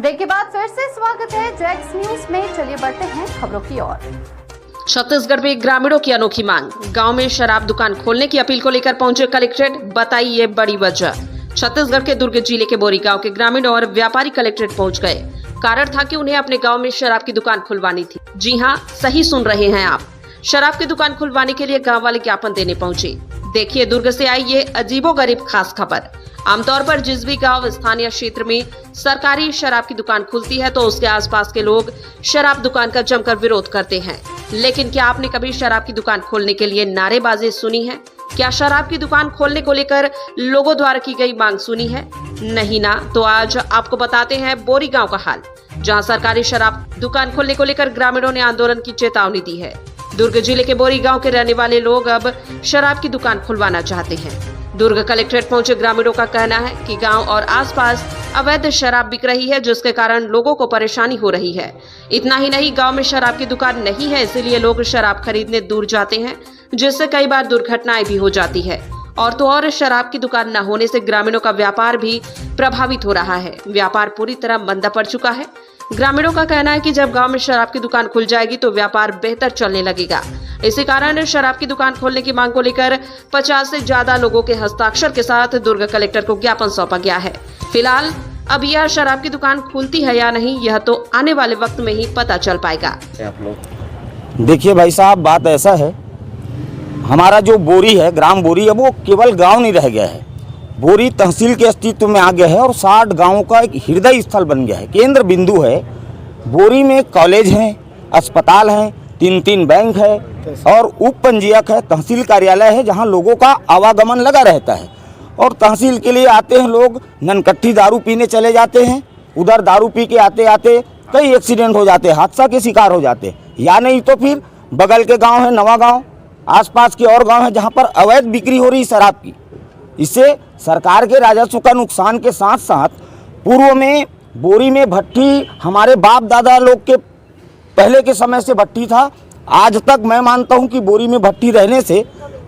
Break के बाद फिर से स्वागत है जैक्स न्यूज में। चलिए बढ़ते हैं खबरों की ओर। छत्तीसगढ़ में ग्रामीणों की अनोखी मांग। गांव में शराब दुकान खोलने की अपील को लेकर पहुंचे कलेक्ट्रेट, बताई ये बड़ी वजह। छत्तीसगढ़ के दुर्ग जिले के बोरी गांव के ग्रामीण और व्यापारी कलेक्ट्रेट पहुंच गए। कारण था कि उन्हें अपने गांव में शराब की दुकान खुलवानी थी। जी हां, सही सुन रहे हैं आप, शराब की दुकान खुलवाने के लिए गांव वाले ज्ञापन देने पहुंचे। देखिए दुर्ग से आई ये अजीबोगरीब खास खबर। आमतौर पर जिस भी गांव स्थानीय क्षेत्र में सरकारी शराब की दुकान खुलती है तो उसके आसपास के लोग शराब दुकान का जमकर विरोध करते हैं। लेकिन क्या आपने कभी शराब की दुकान खोलने के लिए नारेबाजी सुनी है? क्या शराब की दुकान खोलने को लेकर लोगों द्वारा की गई मांग सुनी है? नहीं ना। तो आज आपको बताते हैं बोरी गांव का हाल, जहां सरकारी शराब दुकान खोलने को लेकर ग्रामीणों ने आंदोलन की चेतावनी दी है। दुर्ग जिले के बोरी गांव के रहने वाले लोग अब शराब की दुकान खुलवाना चाहते हैं। दुर्ग कलेक्ट्रेट पहुंचे ग्रामीणों का कहना है कि गांव और आसपास अवैध शराब बिक रही है, जिसके कारण लोगों को परेशानी हो रही है। इतना ही नहीं, गांव में शराब की दुकान नहीं है, इसीलिए लोग शराब खरीदने दूर जाते हैं, जिससे कई बार दुर्घटनाएं भी हो जाती है। और तो और शराब की दुकान न होने से ग्रामीणों का व्यापार भी प्रभावित हो रहा है। व्यापार पूरी तरह मंदा पड़ चुका है। ग्रामीणों का कहना है कि जब गांव में शराब की दुकान खुल जाएगी तो व्यापार बेहतर चलने लगेगा। इसी कारण शराब की दुकान खोलने की मांग को लेकर 50 से ज्यादा लोगों के हस्ताक्षर के साथ दुर्ग कलेक्टर को ज्ञापन सौंपा गया है। फिलहाल अब यह शराब की दुकान खुलती है या नहीं, यह तो आने वाले वक्त में ही पता चल पाएगा। देखिए भाई साहब, बात ऐसा है, हमारा जो बोरी है, ग्राम बोरी है, वो केवल गांव नहीं रह गया है। बोरी तहसील के अस्तित्व में आ गया है और 60 गांवों का एक हृदय स्थल बन गया है, केंद्र बिंदु है। बोरी में कॉलेज हैं, अस्पताल हैं, 3 बैंक है और उप पंजीयक है, तहसील कार्यालय है, जहां लोगों का आवागमन लगा रहता है। और तहसील के लिए आते हैं लोग, ननकट्टी दारू पीने चले जाते हैं, उधर दारू पी के आते आते कई एक्सीडेंट हो जाते हैं, हादसा के शिकार हो जाते हैं। या नहीं तो फिर बगल के गाँव है नवा गाँव, आसपास के और गाँव है जहाँ पर अवैध बिक्री हो रही शराब की। इससे सरकार के राजस्व का नुकसान के साथ साथ पूर्व में बोरी में भट्टी हमारे बाप दादा लोग के पहले के समय से भट्टी था। आज तक मैं मानता हूं कि बोरी में भट्टी रहने से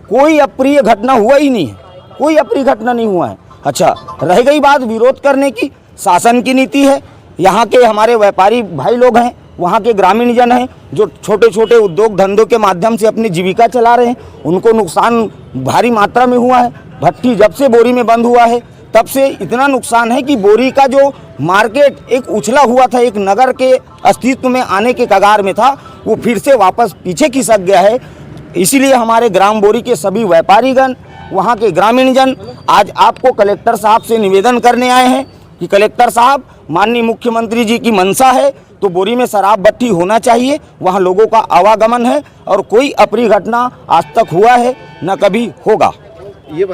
कोई अप्रिय घटना हुआ ही नहीं है, कोई अप्रिय घटना नहीं हुआ है। अच्छा, रह गई बात विरोध करने की, शासन की नीति है। यहाँ के हमारे व्यापारी भाई लोग हैं, वहाँ के ग्रामीण जन हैं जो छोटे छोटे उद्योग धंधों के माध्यम से अपनी जीविका चला रहे हैं, उनको नुकसान भारी मात्रा में हुआ है। भट्टी जब से बोरी में बंद हुआ है तब से इतना नुकसान है कि बोरी का जो मार्केट एक उछला हुआ था, एक नगर के अस्तित्व में आने के कगार में था, वो फिर से वापस पीछे खिसक गया है। इसीलिए हमारे ग्राम बोरी के सभी व्यापारीगण, वहाँ के ग्रामीण जन आज आपको कलेक्टर साहब से निवेदन करने आए हैं कि कलेक्टर साहब, माननीय मुख्यमंत्री जी की मंशा है तो बोरी में शराब भट्टी होना चाहिए, वहाँ लोगों का आवागमन है और कोई अप्रिय घटना आज तक हुआ है न कभी होगा। ये